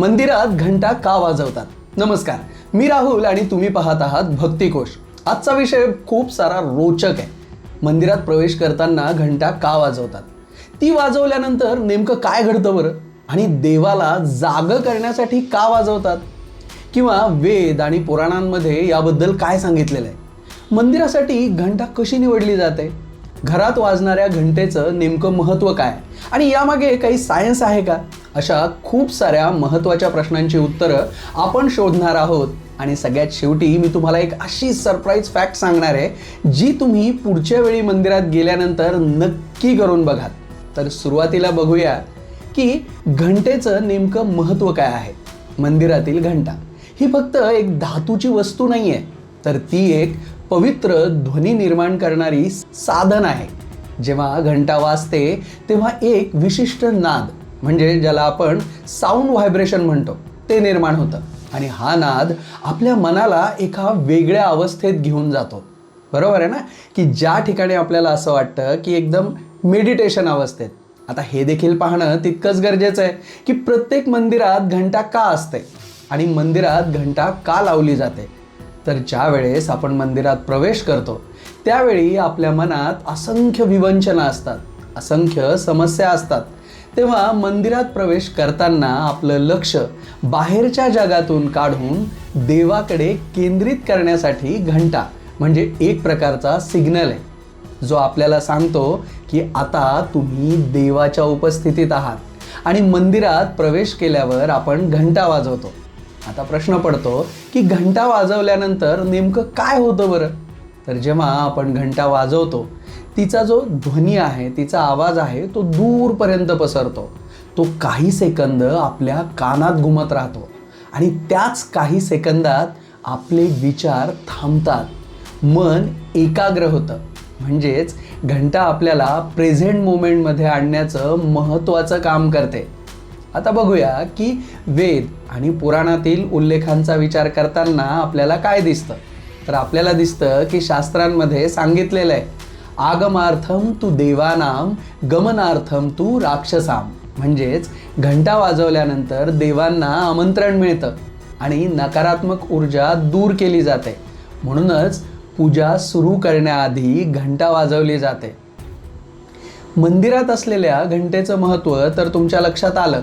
मंदिरात घंटा का वाजवतात? नमस्कार, मी राहुल आणि तुम्ही पाहत आहात भक्तिकोश. आजचा विषय खूप सारा रोचक आहे. मंदिरात प्रवेश करताना घंटा का वाजवतात? ती वाजवल्यानंतर नेमकं काय घडतं बरं? आणि देवाला जागं करण्यासाठी का वाजवतात? किंवा वेद आणि पुराणांमध्ये याबद्दल काय सांगितलेलं आहे? मंदिरासाठी घंटा कशी निवडली जाते? घरात वाजणाऱ्या घंटेचं नेमकं महत्त्व काय आणि यामागे काही सायन्स आहे का? अशा खूप साऱ्या महत्त्वाच्या प्रश्नांची उत्तरं आपण शोधणार आहोत. आणि सगळ्यात शेवटी मी तुम्हाला एक अशी सरप्राईज फॅक्ट सांगणार आहे जी तुम्ही पुढच्या वेळी मंदिरात गेल्यानंतर नक्की करून बघा. तर सुरुवातीला बघूया की घंटेचं नेमकं महत्त्व काय आहे. मंदिरातील घंटा ही फक्त एक धातूची वस्तू नाही आहे, तर ती एक पवित्र ध्वनी निर्माण करणारी साधन आहे. जेव्हा घंटा वाजते तेव्हा एक विशिष्ट नाद, म्हणजे ज्याला आपण साऊंड व्हायब्रेशन म्हणतो, ते निर्माण होतं. आणि हा नाद आपल्या मनाला एका वेगळ्या अवस्थेत घेऊन जातो. बरोबर आहे ना? की ज्या ठिकाणी आपल्याला असं वाटतं की एकदम मेडिटेशन अवस्थेत. आता हे देखील पाहणं तितकंच गरजेचं आहे की प्रत्येक मंदिरात घंटा का असते आणि मंदिरात घंटा का लावली जाते. तर ज्या वेळेस आपण मंदिरात प्रवेश करतो त्यावेळी आपल्या मनात असंख्य विवंचना असतात, असंख्य समस्या असतात. तेव्हा मंदिरात प्रवेश करताना आपलं लक्ष बाहेरच्या जगातून काढून देवाकडे केंद्रित करण्यासाठी घंटा म्हणजे एक प्रकारचा सिग्नल आहे, जो आपल्याला सांगतो की आता तुम्ही देवाच्या उपस्थितीत आहात. आणि मंदिरात प्रवेश केल्यावर आपण घंटा वाजवतो. आता प्रश्न पडतो की घंटा वाजवल्यानंतर नेमकं काय होतं बरं? तर जेव्हा आपण घंटा वाजवतो तिचा जो ध्वनी आहे, तिचा आवाज आहे, तो दूरपर्यंत पसरतो. तो काही सेकंद आपल्या कानात घुमत राहतो आणि त्याच काही सेकंदात आपले विचार थांबतात, मन एकाग्र होतं. म्हणजेच घंटा आपल्याला प्रेझेंट मोमेंटमध्ये आणण्याचं महत्त्वाचं काम करते. आता बघूया की वेद आणि पुराणातील उल्लेखांचा विचार करताना आपल्याला काय दिसतं. तर आपल्याला दिसतं की शास्त्रांमध्ये सांगितलेलं आहे, आगमार्थम तू देवानाम गमनार्थम तू राक्षसाम. म्हणजेच घंटा वाजवल्यानंतर देवांना आमंत्रण मिळतं आणि नकारात्मक ऊर्जा दूर केली जाते. म्हणूनच पूजा सुरू करण्याआधी घंटा वाजवली जाते. मंदिरात असलेल्या घंटेचं महत्त्व तर तुमच्या लक्षात आलं.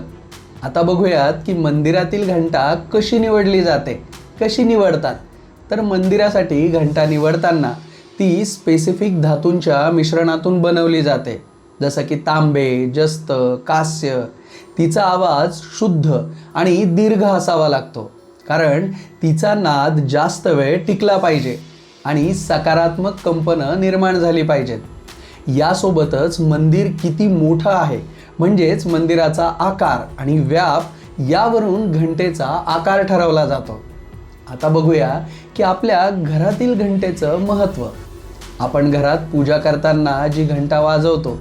आता बघूयात की मंदिरातील घंटा कशी निवडली जाते, कशी निवडतात. तर मंदिरासाठी घंटा निवडताना ती स्पेसिफिक धातूंच्या मिश्रणातून बनवली जाते, जसं की तांबे, जस्त, कांस्य. तिचा आवाज शुद्ध आणि दीर्घ असावा लागतो, कारण तिचा नाद जास्त वेळ टिकला पाहिजे आणि सकारात्मक कंपनं निर्माण झाली पाहिजेत. यासोबतच मंदिर किती मोठं आहे, म्हणजेच मंदिराचा आकार आणि व्याप यावरून घंटेचा आकार ठरवला जातो. आता बघूया की आपल्या घरातील घंटेचं महत्त्व. आपण घरात पूजा करताना जी घंटा वाजवतो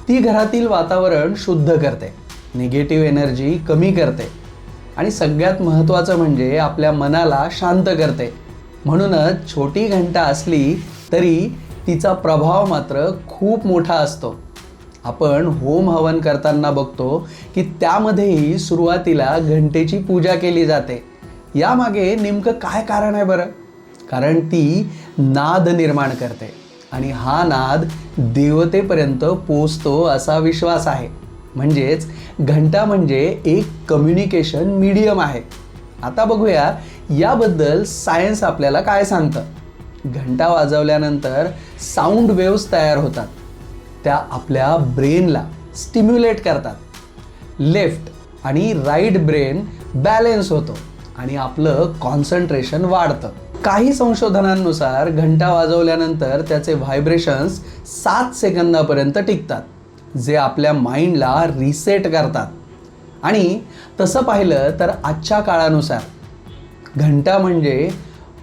ती घरातील वातावरण शुद्ध करते, निगेटिव्ह एनर्जी कमी करते आणि सगळ्यात महत्त्वाचं म्हणजे आपल्या मनाला शांत करते. म्हणूनच छोटी घंटा असली तरी तिचा प्रभाव मात्र खूप मोठा असतो. आपण होम हवन करताना बघतो की त्यामध्येही सुरुवातीला घंटेची पूजा केली जाते. यामागे नेमकं काय कारण आहे बरं? कारण ती नाद निर्माण करते आणि हा नाद देवतेपर्यंत पोचतो असा विश्वास आहे. म्हणजेच घंटा म्हणजे एक कम्युनिकेशन मीडियम आहे. आता बघूया याबद्दल सायन्स आपल्याला काय सांगतं. घंटा वाजवल्यानंतर साऊंड वेव्स तयार होतात. त्या आपल्या ब्रेनला स्टिम्युलेट करतात. लेफ्ट आणि राईट ब्रेन बॅलेन्स होतो आणि आपलं कॉन्सन्ट्रेशन वाढतं. काही संशोधनांनुसार घंटा वाजवल्यानंतर त्याचे व्हायब्रेशन्स 7 सेकंदापर्यंत टिकतात, जे आपल्या माइंडला रिसेट करतात. आणि तसं पाहिलं तर आजच्या काळानुसार घंटा म्हणजे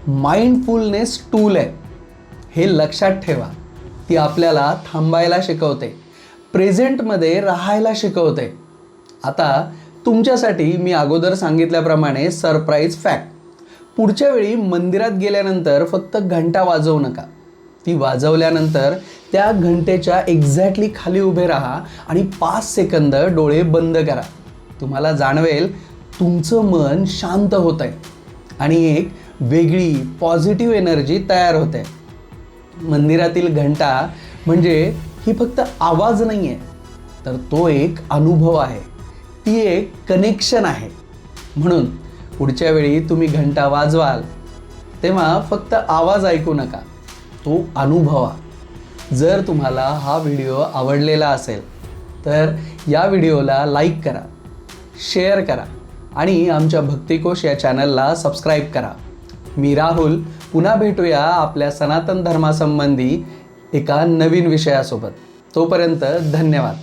माइंडफुलनेस टूल आहे. हे लक्षात ठेवा. ती आपल्याला थांबायला शिकवते, प्रेझेंटमध्ये राहायला शिकवते. आता तुमच्यासाठी मी अगोदर सांगितल्याप्रमाणे सरप्राईज फॅक्ट. पुढच्या वेळी मंदिरात गेल्यानंतर फक्त घंटा वाजवू नका. ती वाजवल्यानंतर त्या घंटेच्या एक्झॅक्टली खाली उभे राहा आणि 5 सेकंद डोळे बंद करा. तुम्हाला जाणवेल तुमचं मन शांत होत आहे आणि एक वेगळी पॉझिटिव्ह एनर्जी तयार होते. मंदिरातील घंटा म्हणजे ही फक्त आवाज नाही आहे, तर तो एक अनुभव आहे, ती एक कनेक्शन आहे. म्हणून पुढच्या वेळी तुम्ही घंटा वाजवाल तेव्हा फक्त आवाज ऐकू नका, तो अनुभवा. जर तुम्हाला हा व्हिडिओ आवडलेला असेल तर या व्हिडिओला लाईक करा, शेअर करा आणि आमच्या भक्तिकोश या चॅनलला सबस्क्राईब करा. मी राहुल पुन्हा भेटूया आपल्या सनातन धर्मासंबंधी एका नवीन विषयासोबत. तोपर्यंत धन्यवाद.